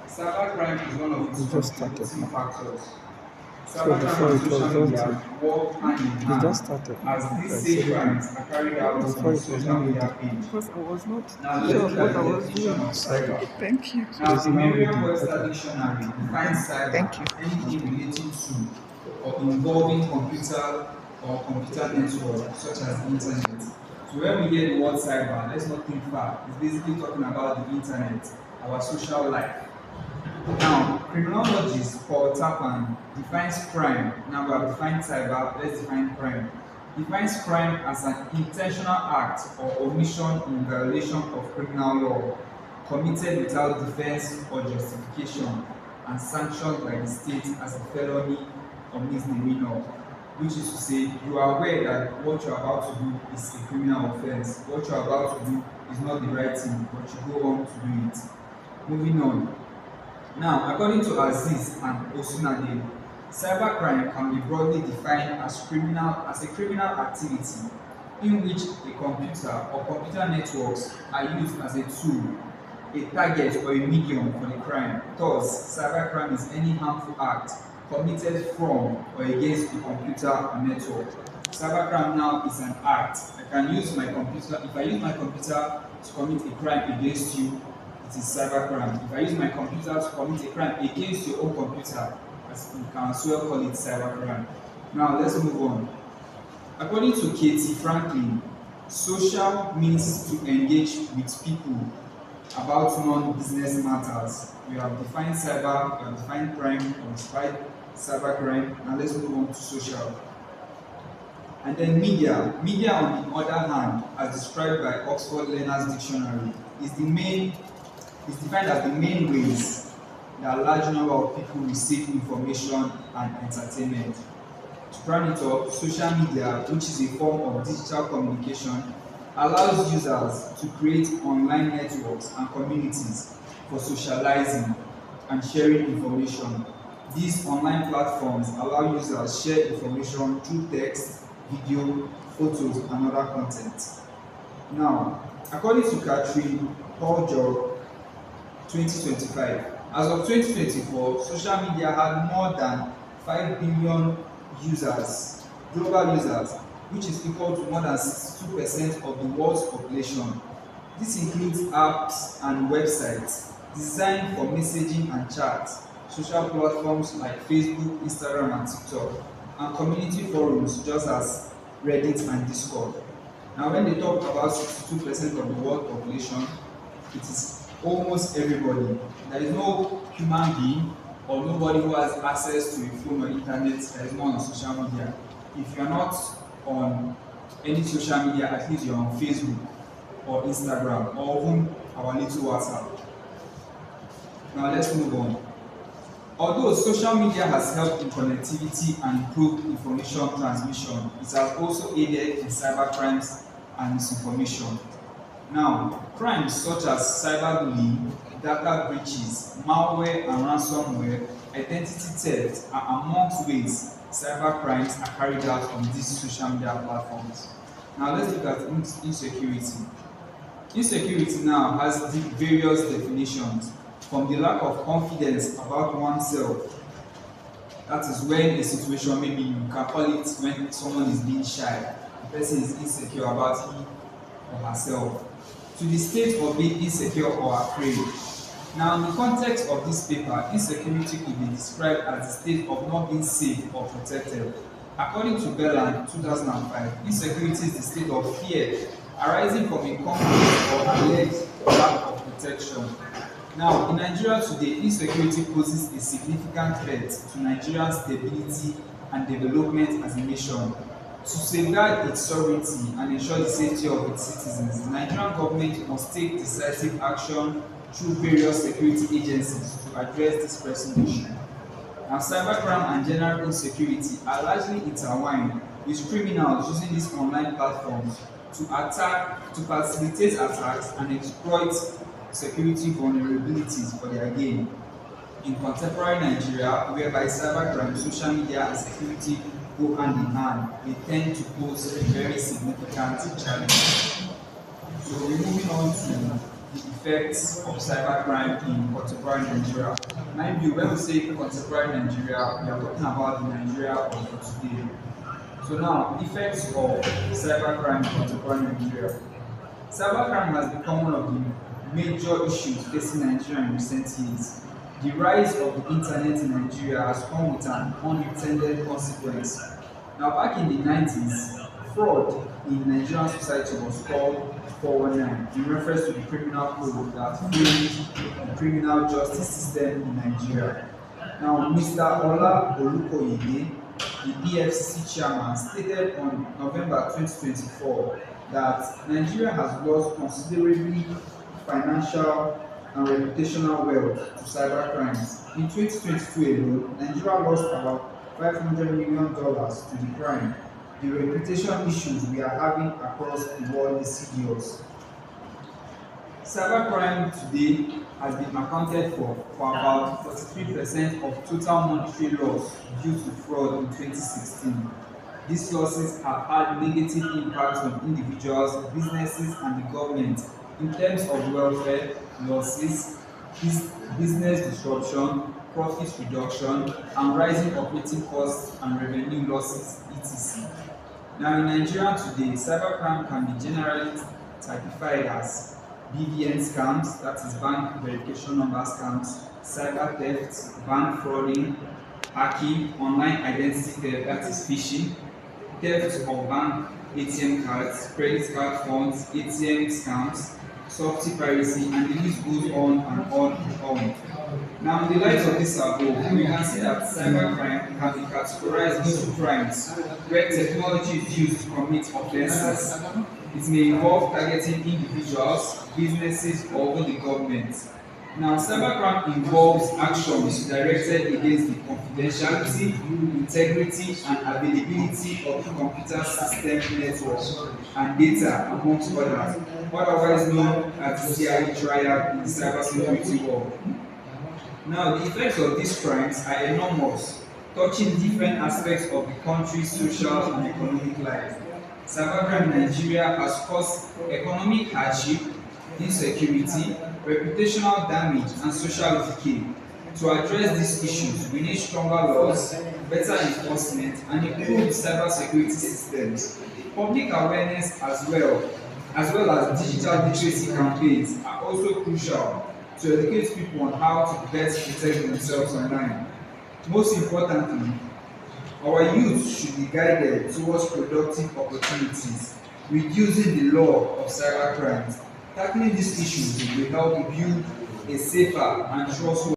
Cybercrime is one of its It just started contributing now. factors. So Cybercrime before and it was social just media work hand in it hand just started now. as these Like same seriously. crimes are carried out on Before a it was social not ready. media page. Because I was not Now let's sure look of what at I the was definition doing. of cyber. Thank you. So Now, it's the now ready. Merriam-Webster Okay. Dictionary defines Thank cyber you. as anything relating to or involving computer or computer network, such as the internet. So when we hear the word cyber, let's not think far. It's basically talking about the internet, our social life. Now, criminologist Paul Tappan defines crime. Now we have defined cyber, let's define crime. Defines crime as an intentional act or omission in violation of criminal law committed without defense or justification and sanctioned by the state as a felony or misdemeanor. Which is to say, you are aware that what you are about to do is a criminal offense. What you are about to do is not the right thing, but you go on to do it. Moving on. Now, according to Aziz and Osunade, cybercrime can be broadly defined as a criminal activity in which a computer or computer networks are used as a tool, a target or a medium for the crime. Thus, cybercrime is any harmful act committed from or against a computer or network. Cybercrime now is an act. I can use my computer, if I use my computer to commit a crime against you, it is cybercrime. If I use my computer to commit a crime against your own computer, as you can as well call it cybercrime. Now let's move on. According to Katie Franklin, social means to engage with people about non-business matters. We have defined cyber, we have defined crime, we have defined cybercrime. Now let's move on to social. And then media. Media, on the other hand, as described by Oxford Learner's Dictionary, is defined as the main ways that a large number of people receive information and entertainment. To round it up, social media, which is a form of digital communication, allows users to create online networks and communities for socializing and sharing information. These online platforms allow users to share information through text, video, photos, and other content. Now, according to Catherine Paul 2025, as of 2024, social media had more than 5 billion users, global users, which is equal to more than 62% of the world's population. This includes apps and websites designed for messaging and chat, social platforms like Facebook, Instagram, and TikTok, and community forums just as Reddit and Discord. Now, when they talk about 62% of the world population, it is almost everybody. There is no human being or nobody who has access to a phone or internet that is not on social media. If you are not on any social media, at least you're on Facebook or Instagram or even our little WhatsApp. Now let's move on. Although social media has helped in connectivity and improved information transmission, it has also aided in cyber crimes and misinformation. Now, crimes such as cyberbullying, data breaches, malware and ransomware, identity theft are amongst ways cyber crimes are carried out on these social media platforms. Now let's look at insecurity. Insecurity now has various definitions, from the lack of confidence about oneself. That is when a situation, maybe you can call it when someone is being shy, the person is insecure about him or herself, to the state of being insecure or afraid. Now, in the context of this paper, insecurity could be described as the state of not being safe or protected. According to Belland, 2005, insecurity is the state of fear arising from a complete or alleged lack of protection. Now, in Nigeria today, insecurity poses a significant threat to Nigeria's stability and development as a nation. To safeguard its sovereignty and ensure the safety of its citizens, the Nigerian government must take decisive action through various security agencies to address this pressing issue. Now, cybercrime and general insecurity are largely intertwined, with criminals using these online platforms to facilitate attacks and exploit security vulnerabilities for their gain. In contemporary Nigeria, whereby cybercrime, social media, and security go hand in hand, they tend to pose a very significant challenge. So we're moving on to the effects of cybercrime in contemporary Nigeria. Mind you, when we say contemporary Nigeria, we are talking about the Nigeria of today. So now, effects of cybercrime in contemporary Nigeria. Cybercrime has become one of the major issues facing Nigeria in recent years. The rise of the internet in Nigeria has come with an unintended consequence. Now, back in the 90s, fraud in Nigerian society was called 419 in reference to the criminal code that framed the criminal justice system in Nigeria. Now, Mr. Ola Olukoyede, the EFCC chairman, stated on November 2024 that Nigeria has lost considerably financial and reputational wealth to cyber crimes. In 2022 alone, Nigeria lost about $500 million to the crime. The reputation issues we are having across the world is serious. Cybercrime today has been accounted for about 43% of total monetary loss due to fraud in 2016. These losses have had negative impacts on individuals, businesses, and the government in terms of welfare losses, business disruption, profit reduction, and rising operating costs and revenue losses, etc. Now, in Nigeria today, cybercrime can be generally typified as BVN scams, that is bank verification number scams, cyber theft, bank frauding, hacking, online identity theft, that is phishing, theft of bank ATM cards, credit card funds, ATM scams, software piracy, and the list goes on and on and on. Now, in the light of this above, we can see that cybercrime can be categorized into crimes where technology is used to commit offenses. It may involve targeting individuals, businesses, or even the government. Now, cybercrime involves actions directed against the confidentiality, integrity, and availability of the computer system network and data, amongst others, otherwise known as the CIA triad in the cybersecurity world. Now, the effects of these crimes are enormous, touching different aspects of the country's social and economic life. Cybercrime in Nigeria has caused economic hardship, insecurity, reputational damage, and social decay. To address these issues, we need stronger laws, better enforcement, and improved cybersecurity systems. Public awareness as well as digital literacy campaigns are also crucial to educate people on how to best protect themselves online. Most importantly, our youth should be guided towards productive opportunities, reducing the law of cybercrime. Tackling these issues will help build a safer and trustworthy